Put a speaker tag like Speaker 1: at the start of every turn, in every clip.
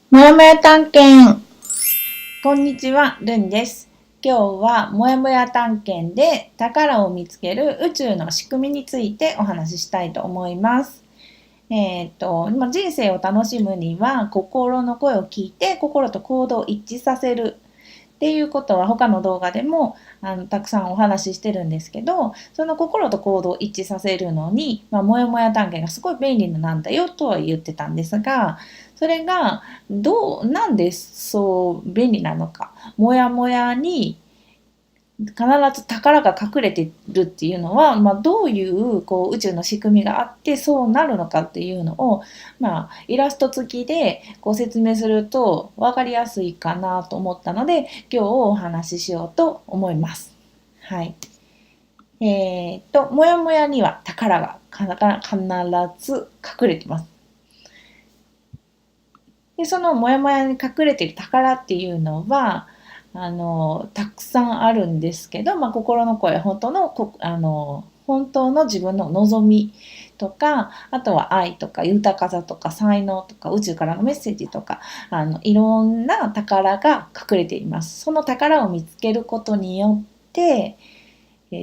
Speaker 1: もやもや探検。こんにちは、るんです。今日はもやもや探検で宝を見つける宇宙の仕組みについてお話ししたいと思います。人生を楽しむには心の声を聞いて心と行動を一致させるっていうことは他の動画でもたくさんお話ししてるんですけど、その心と行動を一致させるのに、もやもや探検がすごい便利なんだよとは言ってたんですが、それがなんでそう便利なのか、もやもやに必ず宝が隠れてるっていうのは、どういう宇宙の仕組みがあってそうなるのかっていうのを、イラスト付きで説明すると分かりやすいかなと思ったので今日お話ししようと思います。はい。もやもやには宝が必ず隠れてます。で、そのモヤモヤに隠れている宝っていうのは、たくさんあるんですけど、心の声、本当の自分の望みとか、あとは愛とか豊かさとか才能とか宇宙からのメッセージとか、いろんな宝が隠れています。その宝を見つけることによって、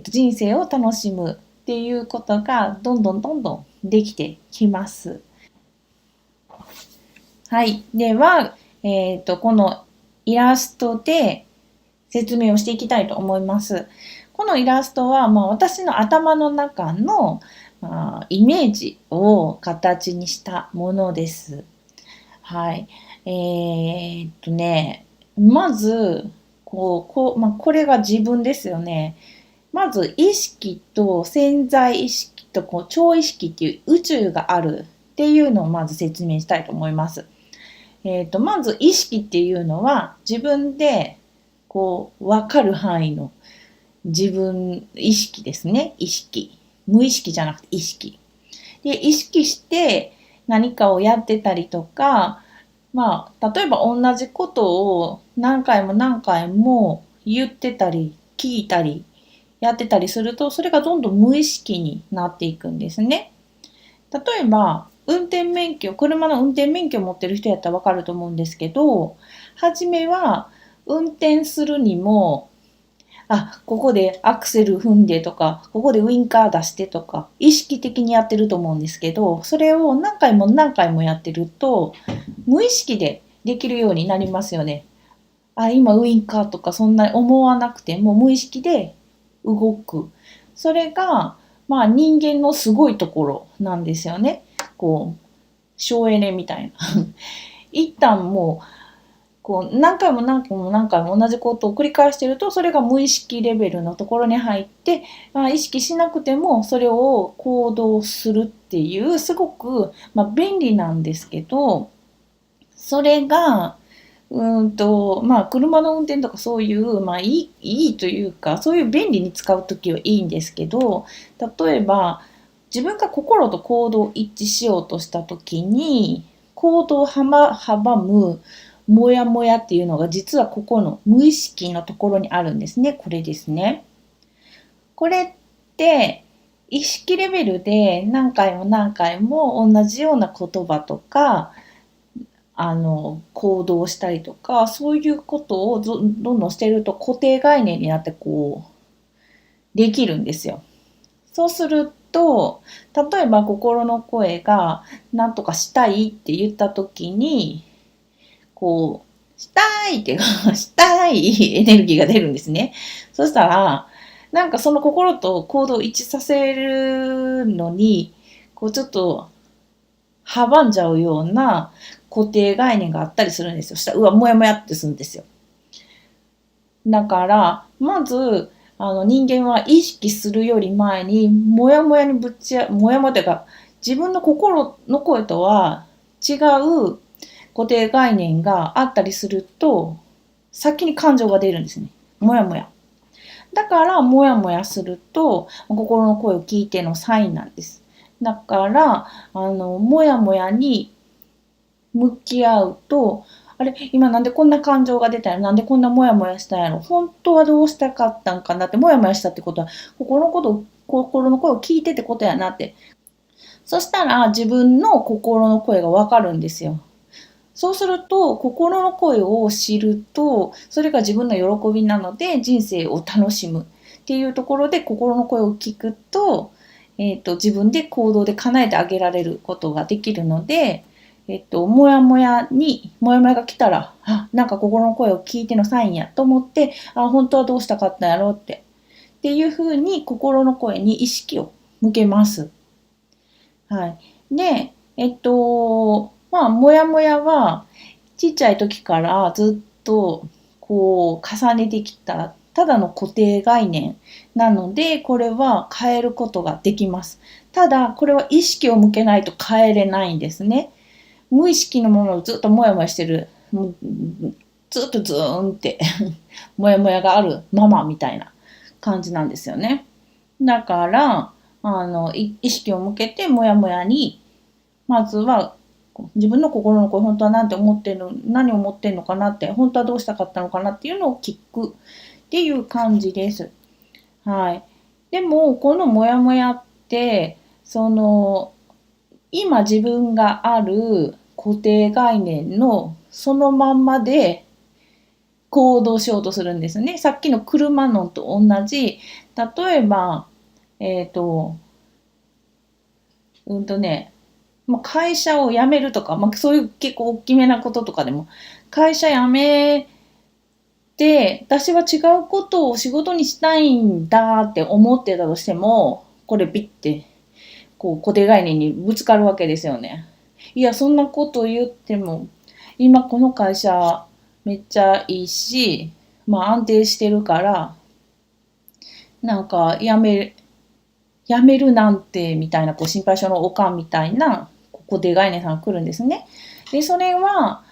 Speaker 1: 人生を楽しむっていうことがどんどんできてきます。はい。では、このイラストで説明をしていきたいと思います。このイラストは、私の頭の中の、イメージを形にしたものです。はい。まず、これが自分ですよね。まず、意識と潜在意識と超意識っていう宇宙があるっていうのをまず説明したいと思います。まず意識っていうのは自分で分かる範囲の自分意識ですね。意識。無意識じゃなくて意識。で、意識して何かをやってたりとか、例えば同じことを何回も何回も言ってたり、聞いたり、やってたりすると、それがどんどん無意識になっていくんですね。例えば、車の運転免許を持ってる人やったらわかると思うんですけど、初めは運転するにも、ここでアクセル踏んでとか、ここでウインカー出してとか、意識的にやってると思うんですけど、それを何回も何回もやってると、無意識でできるようになりますよね。今ウインカーとかそんなに思わなくても無意識で動く。それが、人間のすごいところなんですよね。省エネみたいな。一旦もう、何回も何回も何回も同じことを繰り返してると、それが無意識レベルのところに入って、意識しなくてもそれを行動するっていう、すごく、便利なんですけど、それが、車の運転とかそういう、いいというか、そういう便利に使うときはいいんですけど、例えば、自分が心と行動を一致しようとしたときに、行動を阻む、もやもやっていうのが実はここの無意識のところにあるんですね。これですね。これって意識レベルで何回も何回も同じような言葉とか行動したりとか、そういうことをどんどんしてると固定概念になってできるんですよ。そうすると、例えば心の声が何とかしたいって言った時に、したいってしたいエネルギーが出るんですね。そしたら、その心と行動を一致させるのに、ちょっと阻んじゃうような固定概念があったりするんですよ。したら、もやもやってするんですよ。だから、まず、人間は意識するより前に、もやもやにもやもやというか、自分の心の声とは違う固定概念があったりすると、先に感情が出るんですね。もやもや。だから、もやもやすると、心の声を聞いてのサインなんです。だから、もやもやに向き合うと、あれ、今なんでこんな感情が出たんやろ、なんでこんなモヤモヤしたんやろ、本当はどうしたかったんかなって、モヤモヤしたってことは、心の声を聞いてってことやなって。そしたら自分の心の声がわかるんですよ。そうすると、心の声を知ると、それが自分の喜びなので、人生を楽しむっていうところで、心の声を聞くと、自分で行動で叶えてあげられることができるので、もやもやが来たら、なんか心の声を聞いてのサインやと思って、本当はどうしたかったんやろうっていうふうに心の声に意識を向けます。はい。で、もやもやは、ちっちゃい時からずっと、重ねてきた、ただの固定概念なので、これは変えることができます。ただ、これは意識を向けないと変えれないんですね。無意識のものをずっともやもやしてる。ずっとズーンってもやもやがあるままみたいな感じなんですよね。だから、意識を向けてもやもやに、まずは自分の心の声、本当は何を思ってんのかなって、本当はどうしたかったのかなっていうのを聞くっていう感じです。はい。でも、このモヤモヤって、今自分がある固定概念のそのまんまで行動しようとするんですね。さっきの車のと同じ、例えば、えっ、と、会社を辞めるとか、そういう結構大きめなこととかでも、会社辞めて、私は違うことを仕事にしたいんだって思ってたとしても、これビッて、固定概念にぶつかるわけですよね。いや、そんなこと言っても、今この会社めっちゃいいし、安定してるから、なんか辞めるなんてみたいな心配性のおかんみたいな固定概念さんが来るんですね。でそれは、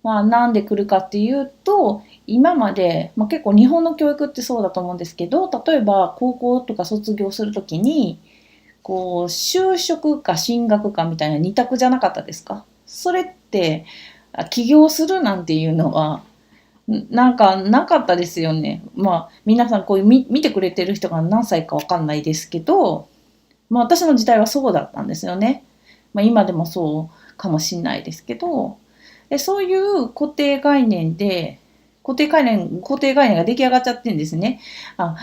Speaker 1: なんで来るかっていうと、今まで、結構日本の教育ってそうだと思うんですけど、例えば高校とか卒業するときに就職か進学かみたいな二択じゃなかったですか？それって起業するなんていうのはなんかなかったですよね。皆さん見てくれてる人が何歳かわかんないですけど、私の時代はそうだったんですよね。今でもそうかもしれないですけど、そういう固定概念が出来上がっちゃってるんですね。あ、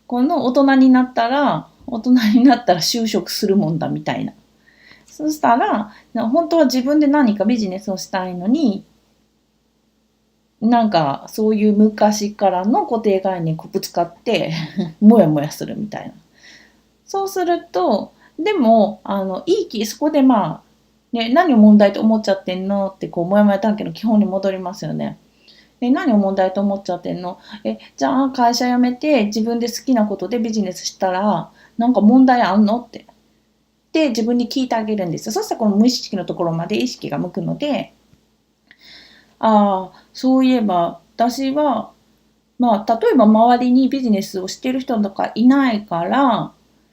Speaker 1: この大人になったら就職するもんだみたいな。そしたら、本当は自分で何かビジネスをしたいのに、なんかそういう昔からの固定概念にぶつかってもやもやするみたいな。そうすると、でも、そこで何を問題と思っちゃってんのって、もやもや探検の基本に戻りますよね。何を問題と思っちゃってんの？じゃあ会社辞めて自分で好きなことでビジネスしたら、なんか問題あんのって。で、自分に聞いてあげるんですよ。そしたらこの無意識のところまで意識が向くので、そういえば、私は、例えば周りにビジネスをしてる人とかいないから、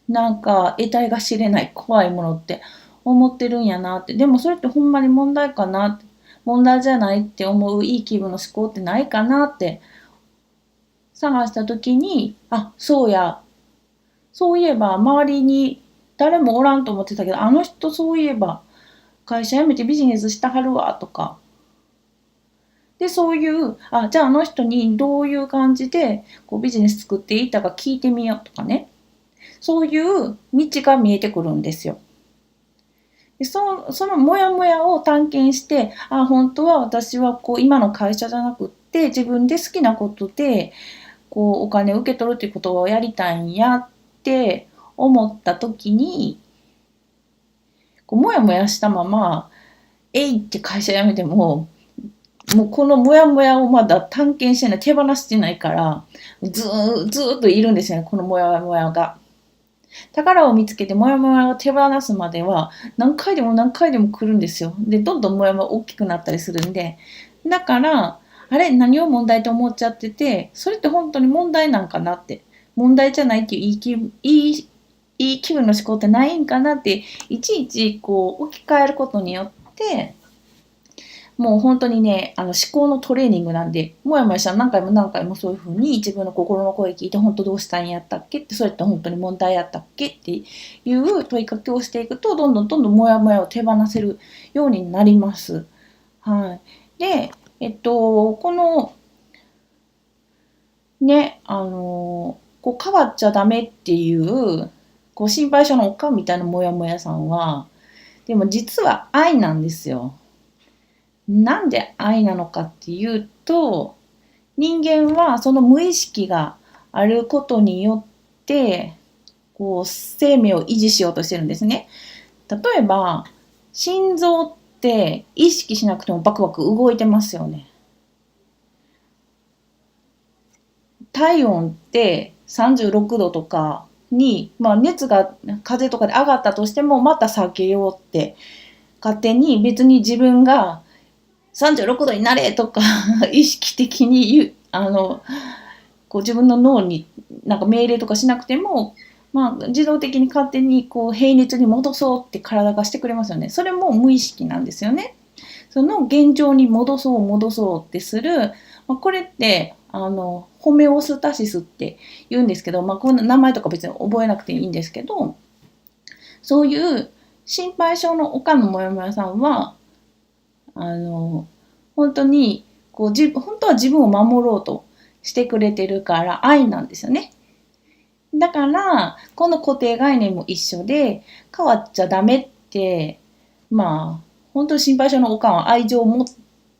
Speaker 1: なんか得体が知れない怖いものって思ってるんやなって。でもそれってほんまに問題かなって。問題じゃないって思ういい気分の思考ってないかなって探した時に、そういえば周りに誰もおらんと思ってたけど、あの人そういえば会社辞めてビジネスしたはるわとか、で、そういう、じゃああの人にどういう感じでビジネス作っていったか聞いてみようとかね。そういう道が見えてくるんですよ。でそのモヤモヤを探検して、本当は私は今の会社じゃなくって自分で好きなことでお金を受け取るっていうことをやりたいんやって思った時に、モヤモヤしたまま、って会社辞めても、もうこのモヤモヤをまだ探検してない、手放してないから、ずーっといるんですよね、このモヤモヤが。宝を見つけてモヤモヤを手放すまでは何回でも何回でも来るんですよ。で、どんどんモヤモヤ大きくなったりするんで。だから、あれ何を問題と思っちゃってて、それって本当に問題なんかなって。問題じゃないっていういい気分の思考ってないんかなって、いちいち置き換えることによって、もう本当にね、思考のトレーニングなんで、もやもやしたら何回も何回もそういうふうに自分の心の声聞いて、本当どうしたんやったっけって、それって本当に問題やったっけっていう問いかけをしていくと、どんどんどんどんもやもやを手放せるようになります。はい。で、この、ね、こう変わっちゃダメっていう、こう心配性のおかんみたいなモヤモヤさんは、でも実は愛なんですよ。なんで愛なのかっていうと、人間はその無意識があることによって、こう生命を維持しようとしてるんですね。例えば、心臓って意識しなくてもバクバク動いてますよね。体温って36度とかに、まあ、熱が風邪とかで上がったとしてもまた下げようって勝手に別に自分が36度になれとか意識的にこう自分の脳になんか命令とかしなくても、まあ、自動的に勝手にこう平熱に戻そうって体がしてくれますよね。それも無意識なんですよね。その現状に戻そうってする、まあ、これってホメオスタシスって言うんですけど、まあ、この名前とか別に覚えなくていいんですけど、そういう心配性のおかんのもやもやさんは本当にこう本当は自分を守ろうとしてくれてるから愛なんですよね。だからこの固定概念も一緒で、変わっちゃダメって、まあ本当に心配性のおかんは愛情を持っ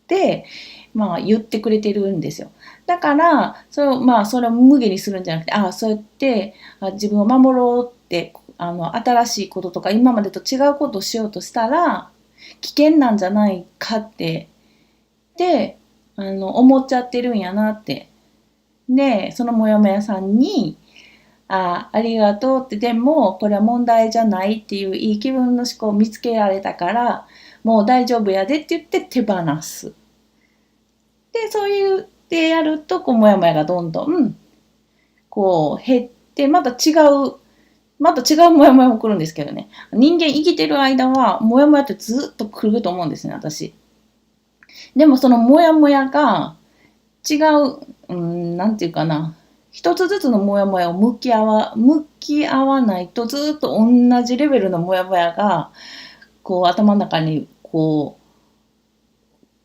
Speaker 1: てまあ言ってくれてるんですよ。だからそれを無限にするんじゃなくて、そうやって自分を守ろうって新しいこととか今までと違うことをしようとしたら危険なんじゃないかってで思っちゃってるんやなって。でそのモヤモヤさんにありがとうって、でもこれは問題じゃないっていういい気分の思考を見つけられたからもう大丈夫やでって言って手放す。でそう言ってやるとこうモヤモヤがどんどんこう減って、また違うモヤモヤも来るんですけどね。人間生きてる間はモヤモヤってずっと来ると思うんですね、私。でもそのモヤモヤが違う、なんていうかな、一つずつのモヤモヤを向き合わないとずっと同じレベルのモヤモヤがこう頭の中にも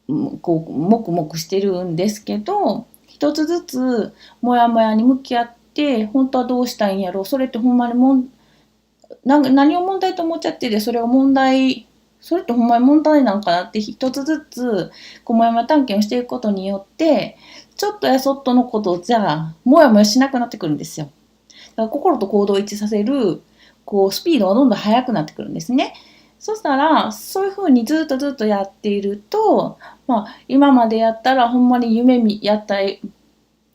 Speaker 1: くもくしてるんですけど、一つずつモヤモヤに向き合って本当はどうしたいんやろう、それってほんまに何を問題と思っちゃってて、それってほんまに問題なんかなって一つずつこうモヤモヤ探検をしていくことによってちょっとやそっとのことじゃモヤモヤしなくなってくるんですよ。だから心と行動を一致させるスピードがどんどん速くなってくるんですね。そしたらそういうふうにずっとやっていると、今までやったらほんまにやったよ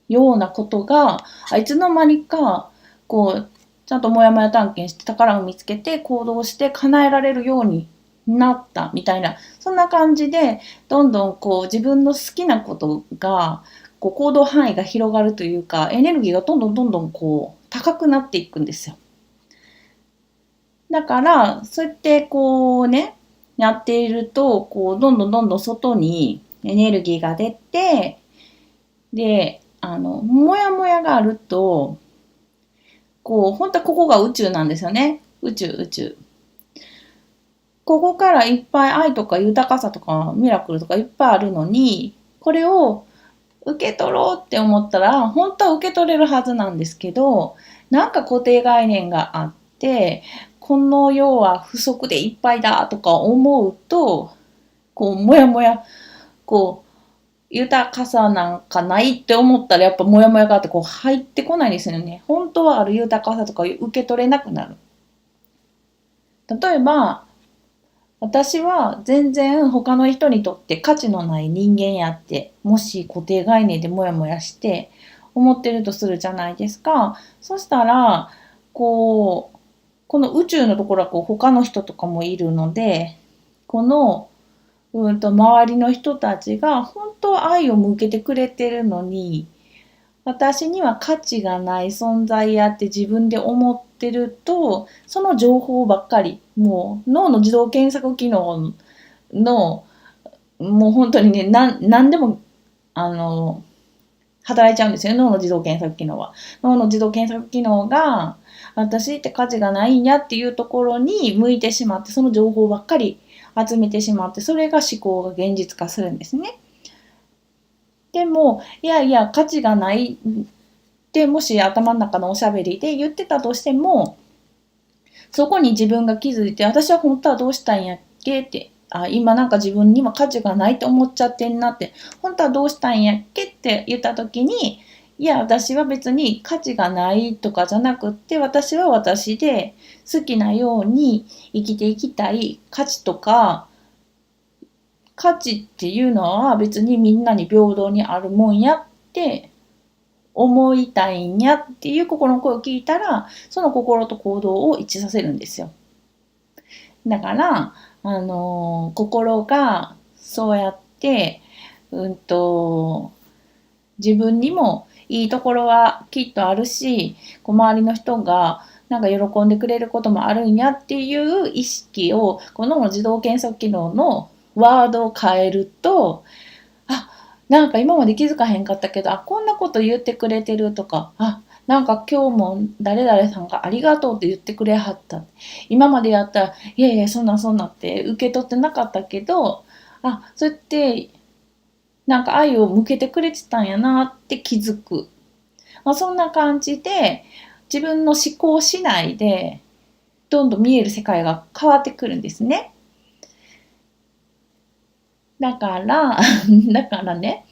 Speaker 1: うなことがいつの間にかちゃんとモヤモヤ探検して宝を見つけて行動して叶えられるようになったみたいな、そんな感じでどんどん自分の好きなことが行動範囲が広がるというか、エネルギーがどんどん高くなっていくんですよ。だからそうやってやっているとどんどん外にエネルギーが出て、でモヤモヤがあると本当はここが宇宙なんですよね。宇宙。ここからいっぱい愛とか豊かさとかミラクルとかいっぱいあるのに、これを受け取ろうって思ったら本当は受け取れるはずなんですけど、なんか固定概念があって、この世は不足でいっぱいだとか思うと、もやもやこう豊かさなんかないって思ったらやっぱモヤモヤがあって入ってこないんですよね。本当はある豊かさとか受け取れなくなる。例えば私は全然他の人にとって価値のない人間やって、もし固定概念でモヤモヤして思ってるとするじゃないですか。そしたらこの宇宙のところは他の人とかもいるので、この周りの人たちが本当は愛を向けてくれてるのに、私には価値がない存在やって自分で思ってると、その情報ばっかり、もう脳の自動検索機能の、もう本当にね、何でも、働いちゃうんですよね、脳の自動検索機能は。脳の自動検索機能が、私って価値がないんやっていうところに向いてしまって、その情報ばっかり集めてしまって、それが思考が現実化するんですね。でも、いやいや、価値がないってもし頭の中のおしゃべりで言ってたとしても、そこに自分が気づいて、私は本当はどうしたいんやっけって、今なんか自分にも価値がないと思っちゃってんなって、本当はどうしたいんやっけって言った時に、いや、私は別に価値がないとかじゃなくって、私は私で好きなように生きていきたい。価値っていうのは別にみんなに平等にあるもんやって思いたいんやっていう心の声を聞いたら、その心と行動を一致させるんですよ。だから、心がそうやって、自分にもいいところはきっとあるし、周りの人がなんか喜んでくれることもあるんやっていう意識を、この自動検索機能のワードを変えると、なんか今まで気づかへんかったけど、こんなこと言ってくれてるとか、なんか今日も誰々さんがありがとうって言ってくれはった。今までやったら、いやいや、そんなって受け取ってなかったけど、そうやって、なんか愛を向けてくれてたんやなって気づく。そんな感じで、自分の思考次第で、どんどん見える世界が変わってくるんですね。だから、だからね、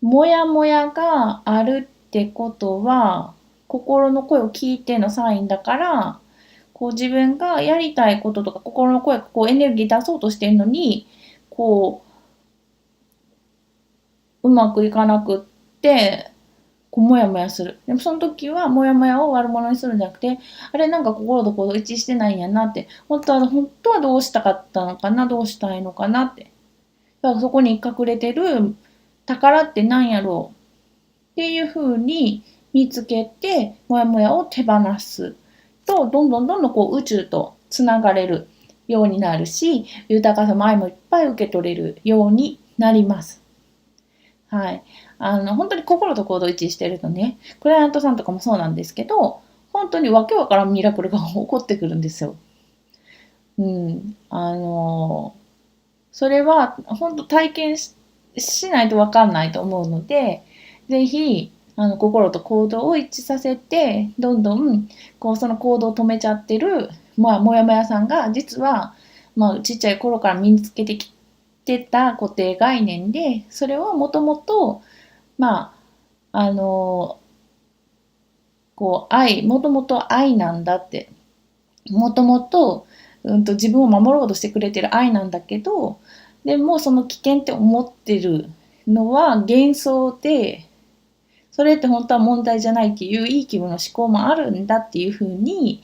Speaker 1: もやもやがあるってことは、心の声を聞いてのサインだから、自分がやりたいこととか心の声がエネルギー出そうとしてるのに、うまくいかなくって、もやもやする。でもその時はもやもやを悪者にするんじゃなくて、あれなんか心と行動一致してないんやなって、本当はどうしたかったのかな、どうしたいのかなって。だからそこに隠れてる宝って何やろうっていう風に見つけて、もやもやを手放すと、どんどん宇宙とつながれるようになるし、豊かさも愛もいっぱい受け取れるようになります。はい。本当に心と行動一致してるとね、クライアントさんとかもそうなんですけど、本当にわけわからんミラクルが起こってくるんですよ。うん。それは本当体験しないとわかんないと思うので、ぜひ、心と行動を一致させて、どんどん、その行動を止めちゃってる、もやもやさんが、実は、ちっちゃい頃から身につけてきてた固定概念で、それをもともと、まあ、もともと愛なんだって、もともと、自分を守ろうとしてくれてる愛なんだけど、でもその危険って思ってるのは幻想で、それって本当は問題じゃないっていういい気分の思考もあるんだっていうふうに、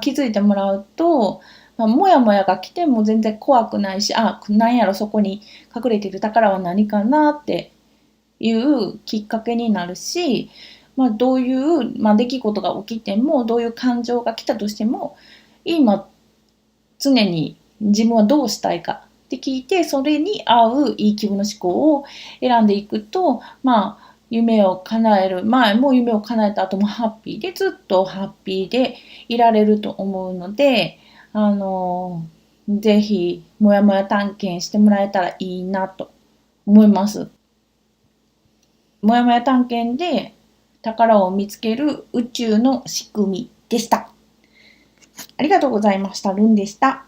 Speaker 1: 気づいてもらうと、もやもやが来ても全然怖くないし、なんやろそこに隠れてる宝は何かなっていうきっかけになるし、どういう、出来事が起きても、どういう感情が来たとしても、今常に自分はどうしたいかって聞いて、それに合ういい気分の思考を選んでいくと、夢を叶える前も夢を叶えた後もハッピーで、ずっとハッピーでいられると思うので、ぜひもやもや探検してもらえたらいいなと思います。もやもや探検で宝を見つける宇宙の仕組みでした。ありがとうございました。ルンでした。